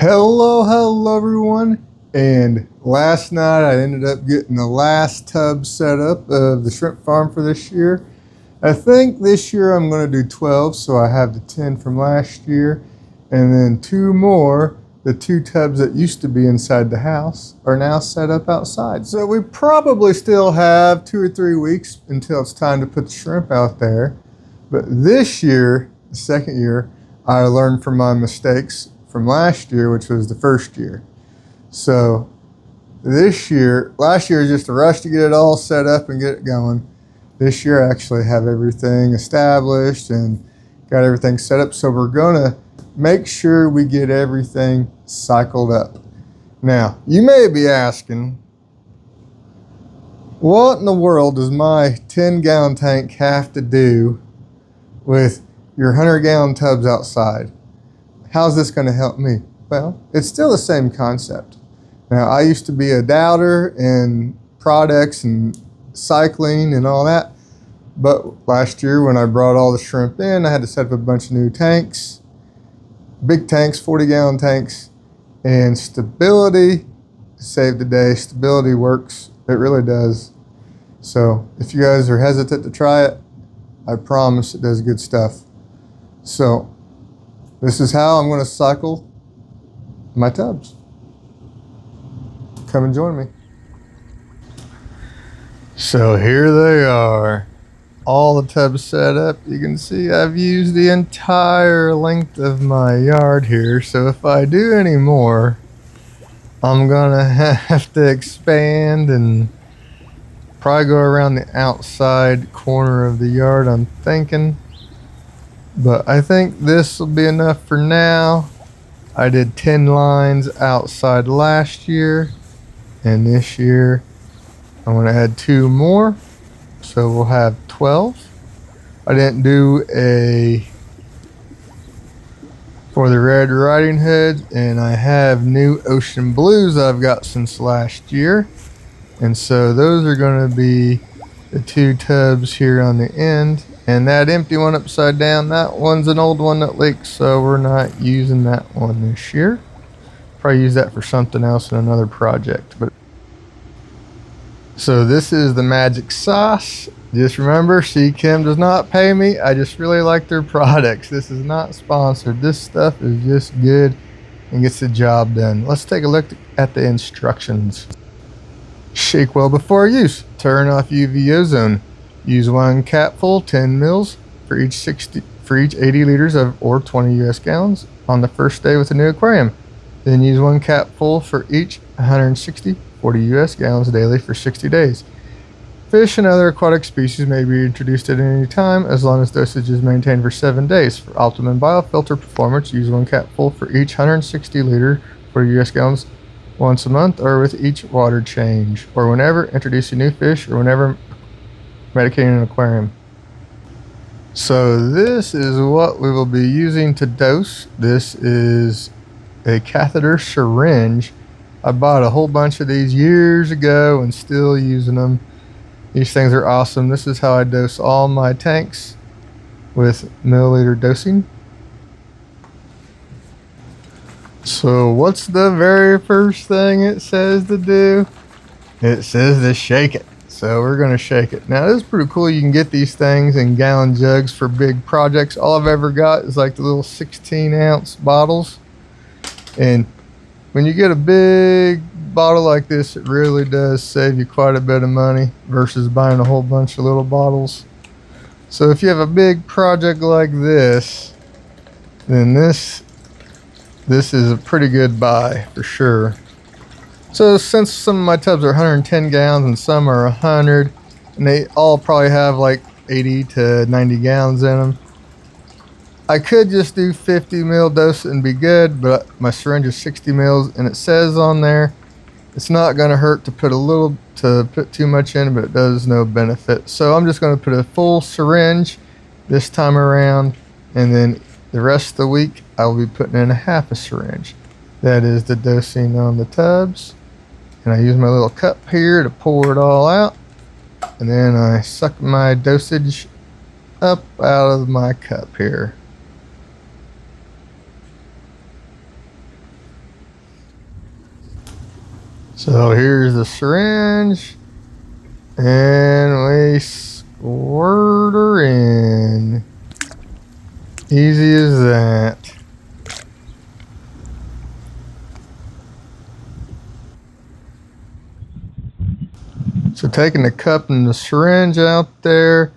Hello everyone. And last night I ended up getting the last tub set up of the shrimp farm for this year. I think this year I'm going to do 12, so I have the 10 from last year, and then two more. The two tubs that used to be inside the house are now set up outside. So we probably still have 2 or 3 weeks until it's time to put the shrimp out there. But this year, the second year, I learned from my mistakes from last year, which was the first year. So last year was just a rush to get it all set up and get it going. This year I actually have everything established and got everything set up. So we're gonna make sure we get everything cycled up. Now, you may be asking, what in the world does my 10-gallon tank have to do with your 100-gallon tubs outside? How's this going to help me? Well, it's still the same concept. Now, I used to be a doubter in products and cycling and all that, but last year when I brought all the shrimp in, I had to set up a bunch of new tanks, big tanks, 40-gallon tanks, and Stability saved the day. Stability works. It really does. So if you guys are hesitant to try it, I promise it does good stuff. So this is how I'm going to cycle my tubs. Come and join me. So here they are. All the tubs set up. You can see I've used the entire length of my yard here. So if I do any more, I'm going to have to expand and probably go around the outside corner of the yard, I'm thinking. But I think this will be enough for now. I did 10 lines outside last year, and this year I'm going to add 2 more, so we'll have 12. I didn't do a for the Red Riding Hood, and I have new Ocean Blues I've got since last year, and so those are going to be the 2 tubs here on the end. And that empty one upside down, that one's an old one that leaks, so we're not using that one this year. Probably use that for something else in another project. But so this is the magic sauce. Just remember, Seachem does not pay me. I just really like their products. This is not sponsored. This stuff is just good and gets the job done. Let's take a look at the instructions. Shake well before use. Turn off UV ozone. Use 1 capful, 10 mils for each 80 liters or 20 US gallons on the first day with the new aquarium. Then use 1 capful for each 160, 40 US gallons daily for 60 days. Fish and other aquatic species may be introduced at any time as long as dosage is maintained for 7 days. For optimum biofilter performance, use 1 capful for each 160 liter, 40 US gallons once a month or with each water change, or whenever introducing new fish or whenever medicating an aquarium. So this is what we will be using to dose. This is a catheter syringe. I bought a whole bunch of these years ago and still using them. These things are awesome. This is how I dose all my tanks with milliliter dosing. So what's the very first thing it says to do? It says to shake it. So we're going to shake it. Now this is pretty cool. You can get these things in gallon jugs for big projects. All I've ever got is like the little 16-ounce bottles. And when you get a big bottle like this, it really does save you quite a bit of money versus buying a whole bunch of little bottles. So if you have a big project like this, then this is a pretty good buy for sure. So since some of my tubs are 110 gallons and some are 100, and they all probably have like 80 to 90 gallons in them, I could just do 50 mil dose and be good, but my syringe is 60 mils, and it says on there it's not going to hurt to put too much in, but it does no benefit. So I'm just going to put a full syringe this time around, and then the rest of the week I will be putting in a half a syringe. That is the dosing on the tubs. And I use my little cup here to pour it all out. And then I suck my dosage up out of my cup here. So here's the syringe, and we squirt her in. Easy as that. So taking the cup and the syringe out there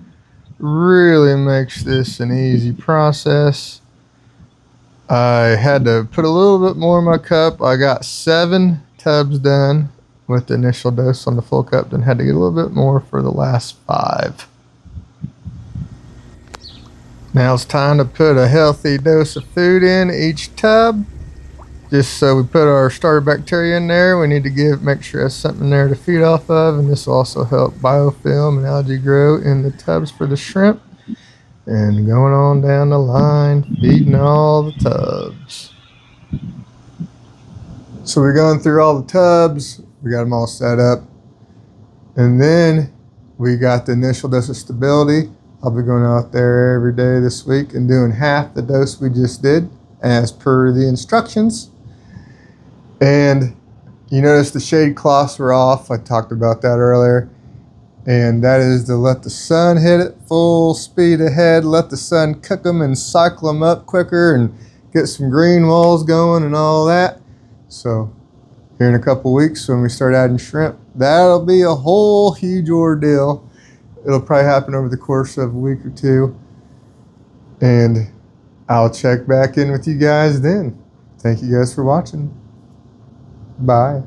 really makes this an easy process. I had to put a little bit more in my cup. I got 7 tubs done with the initial dose on the full cup, then had to get a little bit more for the last 5. Now it's time to put a healthy dose of food in each tub. Just so we put our starter bacteria in there, we need to make sure there's something there to feed off of, and this will also help biofilm and algae grow in the tubs for the shrimp. And going on down the line, feeding all the tubs. So we're going through all the tubs, we got them all set up, and then we got the initial dose of stability. I'll be going out there every day this week and doing half the dose we just did as per the instructions. And you notice the shade cloths were off. I talked about that earlier. And that is to let the sun hit it full speed ahead, let the sun cook them and cycle them up quicker and get some green walls going and all that. So here in a couple weeks when we start adding shrimp, that'll be a whole huge ordeal. It'll probably happen over the course of a week or 2. And I'll check back in with you guys then. Thank you guys for watching. Bye.